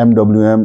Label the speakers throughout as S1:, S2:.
S1: MWM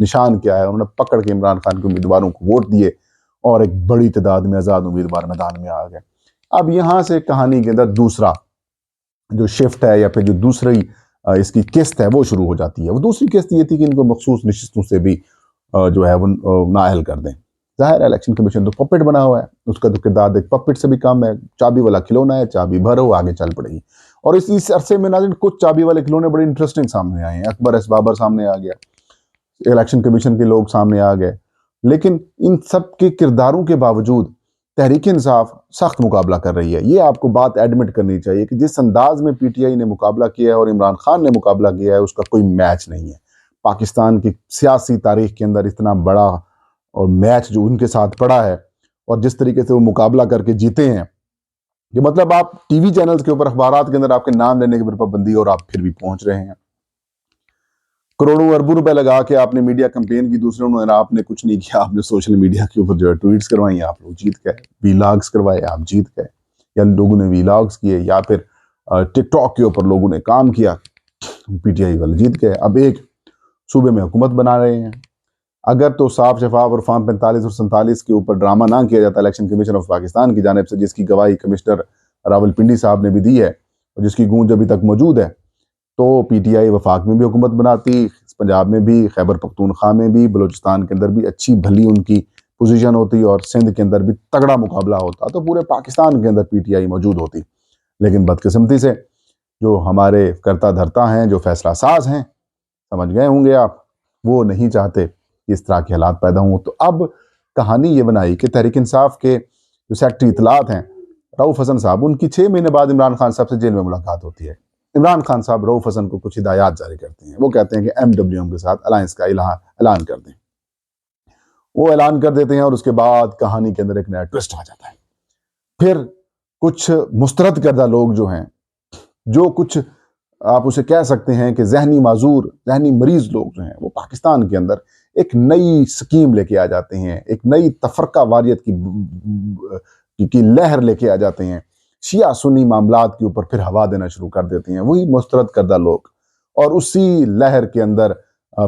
S1: نشان کیا ہے، انہوں نے پکڑ کے عمران خان کے امیدواروں کو ووٹ دیے اور ایک بڑی تعداد میں آزاد امیدوار میدان میں آ گئے۔ اب یہاں سے کہانی کے اندر دوسرا جو شفٹ ہے یا پھر جو دوسری اس کی قسط ہے وہ شروع ہو جاتی ہے۔ وہ دوسری قسط یہ تھی کہ ان کو مخصوص نشستوں سے بھی جو ہے وہ نااہل کر دیں۔ ظاہر ہے الیکشن کمیشن تو پپٹ بنا ہوا ہے، اس کا تو کردار ایک پپٹ سے بھی کم ہے، چابی والا کھلونا ہے، چابی بھرو آگے چل پڑے گی۔ اور اس عرصے میں ناظرین کچھ چابی والے کھلونے بڑے انٹرسٹنگ سامنے آئے ہیں۔ اکبر ایس بابر سامنے آ گیا، الیکشن کمیشن کے لوگ سامنے آ گئے، لیکن ان سب کے کرداروں کے باوجود تحریک انصاف سخت مقابلہ کر رہی ہے۔ یہ آپ کو بات ایڈمٹ کرنی چاہیے کہ جس انداز میں پی ٹی آئی نے مقابلہ کیا ہے اور عمران خان نے مقابلہ کیا ہے اس کا کوئی میچ نہیں ہے۔ پاکستان کی سیاسی تاریخ کے اندر اتنا بڑا اور میچ جو ان کے ساتھ پڑا ہے اور جس طریقے سے وہ مقابلہ کر کے جیتے ہیں کہ مطلب آپ ٹی وی چینلز کے اوپر اخبارات کے اندر آپ کے نام لینے کے اوپر پابندی اور آپ پھر بھی پہنچ رہے ہیں۔ کروڑوں اربوں روپے لگا کے آپ نے میڈیا کمپین کی، دوسرے انہوں نے آپ نے کچھ نہیں کیا، آپ نے سوشل میڈیا کے اوپر جو ہے ٹویٹس کروائیں، آپ لوگ جیت گئے، ویلاگز کروائے، آپ جیت گئے، یا لوگوں نے ویلاگز کیے، یا پھر ٹک ٹاک کے اوپر لوگوں نے کام کیا، پی ٹی آئی والے جیت گئے۔ اب ایک صوبے میں حکومت بنا رہے ہیں۔ اگر تو صاف شفاف اور فارم 45 اور 47 کے اوپر ڈرامہ نہ کیا جاتا الیکشن کمیشن آف پاکستان کی جانب سے، جس کی گواہی کمشنر راول پنڈی صاحب نے بھی دی ہے اور جس کی گونج ابھی تک موجود ہے، تو پی ٹی آئی وفاق میں بھی حکومت بناتی، پنجاب میں بھی، خیبر پختونخوا میں بھی، بلوچستان کے اندر بھی اچھی بھلی ان کی پوزیشن ہوتی اور سندھ کے اندر بھی تگڑا مقابلہ ہوتا، تو پورے پاکستان کے اندر پی ٹی آئی موجود ہوتی۔ لیکن بدقسمتی سے جو ہمارے کرتا دھرتا ہیں، جو فیصلہ ساز ہیں، سمجھ گئے ہوں گے آپ، وہ نہیں چاہتے کہ اس طرح کے حالات پیدا ہوں۔ تو اب کہانی یہ بنائی کہ تحریک انصاف کے جو سیکٹری اطلاعات ہیں رؤف حسن صاحب، ان کی 6 مہینے بعد عمران خان صاحب سے جیل میں ملاقات ہوتی ہے۔ عمران خان صاحب رؤف حسن کو کچھ ہدایات جاری کرتے ہیں، وہ کہتے ہیں کہ ایم ڈبلیو ایم کے ساتھ الائنس کا اعلان کر دیں۔ وہ اعلان کر دیتے ہیں اور اس کے بعد کہانی کے اندر ایک نیا ٹوسٹ آ جاتا ہے۔ پھر کچھ مسترد کردہ لوگ جو ہیں، جو کچھ آپ اسے کہہ سکتے ہیں کہ ذہنی معذور، ذہنی مریض لوگ جو ہیں، وہ پاکستان کے اندر ایک نئی سکیم لے کے آ جاتے ہیں، ایک نئی تفرقہ واریت کی لہر لے کے آ جاتے ہیں، شیعہ سنی معاملات کے اوپر پھر ہوا دینا شروع کر دیتے ہیں، وہی مسترد کردہ لوگ، اور اسی لہر کے اندر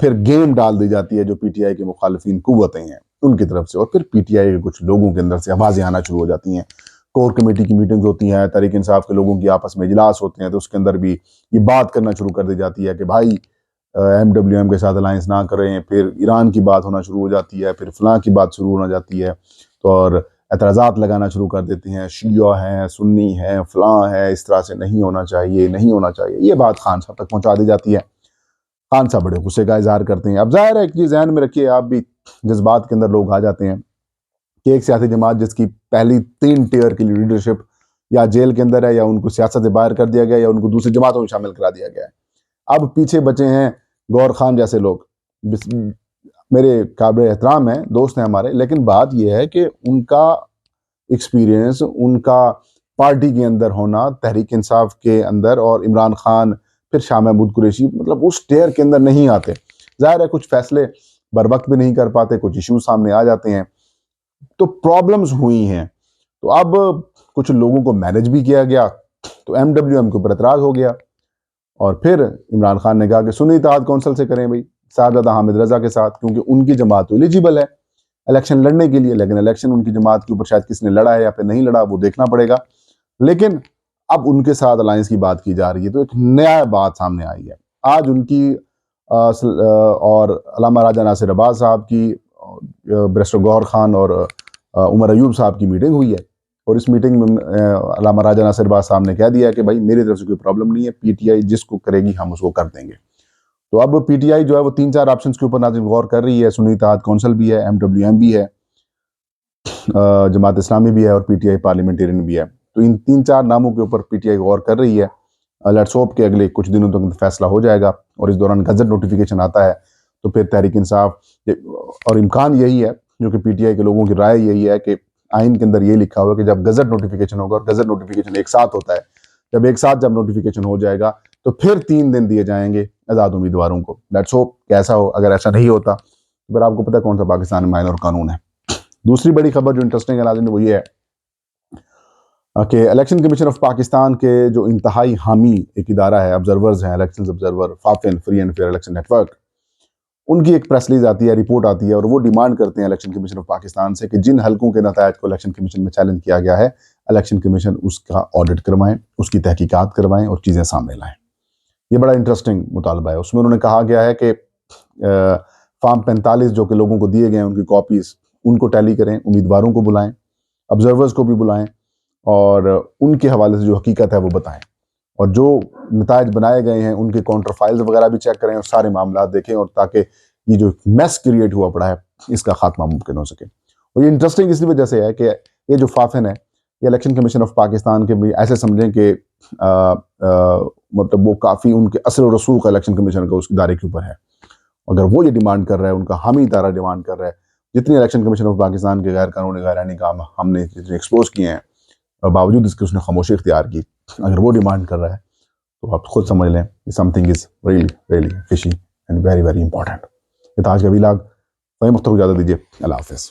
S1: پھر گیم ڈال دی جاتی ہے جو پی ٹی آئی کے مخالفین قوتیں ہیں ان کی طرف سے، اور پھر پی ٹی آئی کے کچھ لوگوں کے اندر سے آوازیں آنا شروع ہو جاتی ہیں۔ کور کمیٹی کی میٹنگز ہوتی ہیں، تحریک انصاف کے لوگوں کی آپس میں اجلاس ہوتے ہیں، تو اس کے اندر بھی یہ بات کرنا شروع کر دی جاتی ہے کہ بھائی ایم ڈبلیو ایم کے ساتھ الائنس نہ کریں، پھر ایران کی بات ہونا شروع ہو جاتی ہے، پھر فلاں کی بات شروع ہونا جاتی ہے، تو اور اعتراضات لگانا شروع کر دیتے ہیں، شیعہ ہیں، سنی ہیں، فلاں ہے، اس طرح سے نہیں ہونا چاہیے، نہیں ہونا چاہیے، یہ بات خان صاحب تک پہنچا دی جاتی ہے۔ خان صاحب بڑے غصے کا اظہار کرتے ہیں۔ اب ظاہر ہے کہ ذہن میں رکھیے آپ بھی، جذبات کے اندر لوگ آ جاتے ہیں کہ ایک سیاسی جماعت جس کی پہلی 3 ٹیئر کی لیڈرشپ یا جیل کے اندر ہے، یا ان کو سیاست سے باہر کر دیا گیا، یا ان کو دوسری جماعتوں میں شامل کرا دیا گیا ہے۔ اب پیچھے بچے ہیں گور خان جیسے لوگ، میرے قابل احترام ہیں، دوست ہیں ہمارے، لیکن بات یہ ہے کہ ان کا ایکسپیرینس، ان کا پارٹی کے اندر ہونا، تحریک انصاف کے اندر، اور عمران خان پھر شاہ محمود قریشی، مطلب اس ٹیئر کے اندر نہیں آتے۔ ظاہر ہے کچھ فیصلے بر وقت بھی نہیں کر پاتے، کچھ ایشوز سامنے آ جاتے ہیں، تو پرابلمز ہوئی ہیں۔ تو اب کچھ لوگوں کو مینج بھی کیا گیا، تو ایم ڈبلیو ایم کے اوپر اعتراض ہو گیا، اور پھر عمران خان نے کہا کہ سنی اتحاد کونسل سے کریں بھائی، صاحبزادہ حامد رضا کے ساتھ، کیونکہ ان کی جماعت تو ایلیجیبل ہے الیکشن لڑنے کے لیے، لیکن الیکشن ان کی جماعت کے اوپر شاید کس نے لڑا ہے یا پھر نہیں لڑا، وہ دیکھنا پڑے گا، لیکن اب ان کے ساتھ الائنس کی بات کی جا رہی ہے۔ تو ایک نیا بات سامنے آئی ہے آج ان کی اور علامہ راجہ ناصر عباس صاحب کی، بیرسٹر گور خان اور عمر ایوب صاحب کی میٹنگ ہوئی ہے، اور اس میٹنگ میں علامہ راجہ ناصر عباس صاحب نے کہہ دیا کہ بھائی میری طرف سے کوئی پرابلم نہیں ہے، پی ٹی آئی جس کو کرے گی ہم اس کو کر دیں گے۔ تو اب پی ٹی آئی جو ہے وہ 3-4 آپشنز کے اوپر ناظرین غور کر رہی ہے، سنی اتحاد کونسل بھی ہے، ایم ڈبلیو ایم بھی ہے، جماعت اسلامی بھی ہے، اور پی ٹی آئی پارلیمنٹیرین بھی ہے۔ تو ان 3-4 ناموں کے اوپر پی ٹی آئی غور کر رہی ہے۔ لیٹس ہوپ کہ اگلے کچھ دنوں تک فیصلہ ہو جائے گا، اور اس دوران گزٹ نوٹیفیکیشن آتا ہے تو پھر تحریک انصاف، اور امکان یہی ہے جو کہ پی ٹی آئی کے لوگوں کی رائے یہی ہے کہ آئین کے اندر یہ لکھا ہوا ہے کہ جب گزٹ نوٹیفیکیشن ہوگا، اور گزٹ نوٹیفیکیشن ایک ساتھ ہوتا ہے، جب ایک ساتھ نوٹیفیکیشن ہو جائے گا تو پھر 3 دن دیے جائیں گے آزاد امیدواروں کو۔ لیٹس ہوپ کہ ایسا ہو۔ اگر ایسا نہیں ہوتا تو پھر آپ کو پتہ کون سا پاکستان میں آئین اور قانون ہے۔ دوسری بڑی خبر جو انٹرسٹنگ ہے ناظرین وہ یہ ہے کہ الیکشن کمیشن آف پاکستان کے جو انتہائی حامی ایک ادارہ ہے، آبزرورز ہیں، election observer, FAFEN, free and fair election network, ان کی ایک پریس ریلیز آتی ہے, رپورٹ آتی ہے, اور وہ ڈیمانڈ کرتے ہیں الیکشن کمیشن آف پاکستان سے کہ جن حلقوں کے نتائج کو الیکشن کمیشن میں چیلنج کیا گیا ہے, الیکشن کمیشن اس کا آڈٹ کروائیں, اس کی تحقیقات کروائیں اور چیزیں سامنے لائیں. یہ بڑا انٹرسٹنگ مطالبہ ہے. اس میں انہوں نے کہا گیا ہے کہ فارم 45 جو کہ لوگوں کو دیے گئے ہیں ان کی کاپیز, ان کو ٹیلی کریں, امیدواروں کو بلائیں, آبزرورز کو بھی بلائیں, اور ان کے حوالے سے جو حقیقت ہے وہ بتائیں, اور جو نتائج بنائے گئے ہیں ان کے کاؤنٹر فائلز وغیرہ بھی چیک کریں, اور سارے معاملات دیکھیں, اور تاکہ یہ جو میس کریٹ ہوا پڑا ہے اس کا خاتمہ ممکن ہو سکے. اور یہ انٹرسٹنگ اس وجہ سے ہے کہ یہ جو فافن ہے یہ الیکشن کمیشن آف پاکستان کے بھی ایسے سمجھیں کہ مطلب وہ کافی ان کے اثر و رسوخ الیکشن کمیشن کا اس ادارے کے اوپر ہے. اگر وہ یہ ڈیمانڈ کر رہا ہے, ان کا حامی ادارہ ڈیمانڈ کر رہا ہے, جتنے الیکشن کمیشن آف پاکستان کے غیر قانونی غیر آئینی کام ہم نے جتنے ایکسپوز کیے ہیں, اور باوجود اس کے اس نے خاموشی اختیار کی, اگر وہ ڈیمانڈ کر رہا ہے تو آپ خود سمجھ لیں something is really fishy and very very important. یہ تاج کا ویلاگ. وہی مختلف اجازت دیجیے. اللہ حافظ.